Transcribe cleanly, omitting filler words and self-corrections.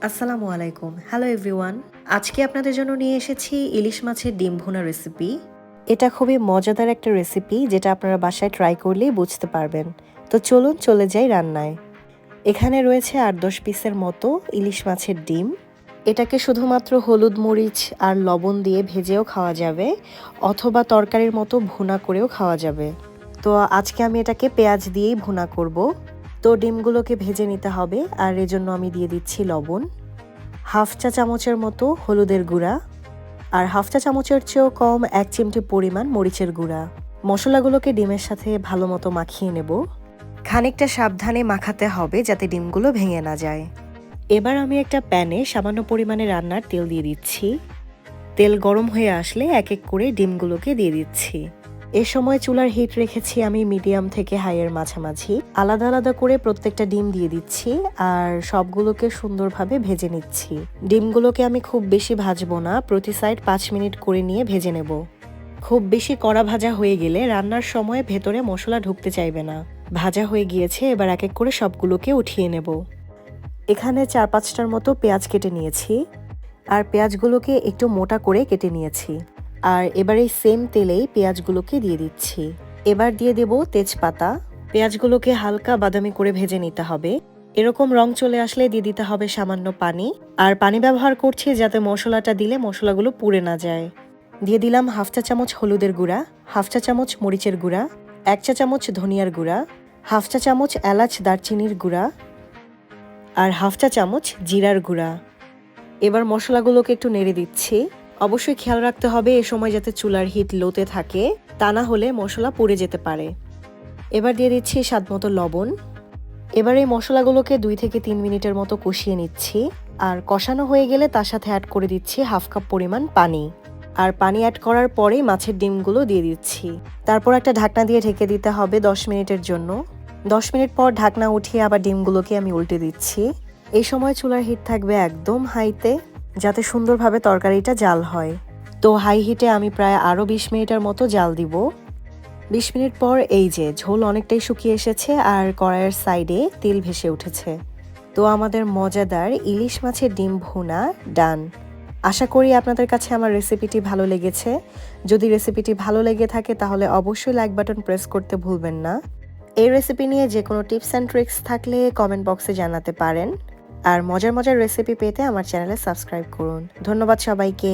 আসসালামু আলাইকুম। Hello everyone. আজকে আপনাদের জন্য নিয়ে এসেছি ইলিশ মাছের ডিম ভুনা রেসিপি। এটা খুবই মজাদার একটা রেসিপি যেটা আপনারা বাসায় ট্রাই করলেই বুঝতে পারবেন। তো চলুন চলে যাই রান্নায়। এখানে রয়েছে ৮-১০ পিসের মতো ইলিশ মাছের ডিম। এটাকে শুধুমাত্র হলুদ মরিচ আর লবণ দিয়ে ভেজেও খাওয়া যাবে অথবা তরকারির মতো ভুনা করেও খাওয়া যাবে। তো আজকে আমি এটাকে পেঁয়াজ দিয়েই ভুনা করব। তো ডিমগুলোকে ভেজে নিতে হবে আর এজন্য আমি দিয়ে দিচ্ছি লবণ, হাফ চা চামচের মতো হলুদের গুঁড়া আর হাফ চা চামচের চেয়েও কম ১ চিমটি পরিমাণ মরিচের গুঁড়া। মশলাগুলোকে ডিমের সাথে ভালো মতো মাখিয়ে নেব। খানিকটা সাবধানে মাখাতে হবে যাতে ডিমগুলো ভেঙে না যায়। এবার আমি একটা প্যানে সামান্য পরিমাণে রান্নার তেল দিয়ে দিচ্ছি। তেল গরম হয়ে আসলে এক এক করে ডিমগুলোকে দিয়ে দিচ্ছি। এ সময় চুলার হিট রেখেছি আমি মিডিয়াম থেকে হাইয়ের মাঝামাঝি। আলাদা আলাদা করে প্রত্যেকটা ডিম দিয়ে দিচ্ছি আর সবগুলোকে সুন্দরভাবে ভেজে নিচ্ছি। ডিমগুলোকে আমি খুব বেশি ভাজবো না, প্রতি সাইড ৫ মিনিট করে নিয়ে ভেজে নেব। খুব বেশি কড়া ভাজা হয়ে গেলে রান্নার সময় ভেতরে মশলা ঢুকতে চাইবে না। ভাজা হয়ে গিয়েছে, এবার এক এক করে সবগুলোকে উঠিয়ে নেব। এখানে ৪-৫টার মতো পেঁয়াজ কেটে নিয়েছি আর পেঁয়াজগুলোকে একটু মোটা করে কেটে নিয়েছি। আর এবার এই সেম তেলেই পেঁয়াজগুলোকে দিয়ে দিচ্ছি। এবার দিয়ে দেব তেজপাতা। পেঁয়াজগুলোকে হালকা বাদামি করে ভেজে নিতে হবে। এরকম রং চলে আসলে দিয়ে দিতে হবে সামান্য পানি। আর পানি ব্যবহার করছি যাতে মশলাটা দিলে মশলাগুলো পুড়ে না যায়। দিয়ে দিলাম হাফ চা চামচ হলুদের গুঁড়া, হাফ চা চামচ মরিচের গুঁড়া, ১ চা চামচ ধনিয়ার গুঁড়া, হাফ চা চামচ এলাচ দারচিনির গুঁড়া আর হাফ চা চামচ জিরার গুঁড়া। এবার মশলাগুলোকে একটু নেড়ে দিচ্ছি। অবশ্যই খেয়াল রাখতে হবে এ সময় যাতে চুলার হিট লোতে থাকে, তা না হলে মশলা পুড়ে যেতে পারে। এবার দিয়ে দিচ্ছি স্বাদমতো লবণ। এবার এই মশলাগুলোকে ২ থেকে ৩ মিনিটের মতো কষিয়ে নিচ্ছি। আর কষানো হয়ে গেলে তার সাথে অ্যাড করে দিচ্ছি হাফ কাপ পরিমাণ পানি। আর পানি অ্যাড করার পরেই মাছের ডিমগুলো দিয়ে দিচ্ছি। তারপর একটা ঢাকনা দিয়ে ঢেকে দিতে হবে ১০ মিনিটের জন্য। ১০ মিনিট পর ঢাকনা উঠিয়ে আবার ডিমগুলোকে আমি উল্টে দিচ্ছি। এই সময় চুলার হিট থাকবে একদম হাইতে যাতে সুন্দরভাবে তরকারিটা জাল হয়। তো হাই হিটে আমি প্রায় আরও ২০ মিনিটের মতো জাল দিব। ২০ মিনিট পর এই যে ঝোল অনেকটাই শুকিয়ে এসেছে আর কড়াইয়ের সাইডে তেল ভেসে উঠেছে। তো আমাদের মজাদার ইলিশ মাছের ডিম ভুনা ডান। আশা করি আপনাদের কাছে আমার রেসিপিটি ভালো লেগেছে। যদি রেসিপিটি ভালো লেগে থাকে তাহলে অবশ্যই লাইক বাটন প্রেস করতে ভুলবেন না। এই রেসিপি নিয়ে যে কোনো টিপস অ্যান্ড ট্রিক্স থাকলে কমেন্ট বক্সে জানাতে পারেন। আর মজার মজার রেসিপি পেতে আমার চ্যানেলে সাবস্ক্রাইব করুন। ধন্যবাদ সবাইকে।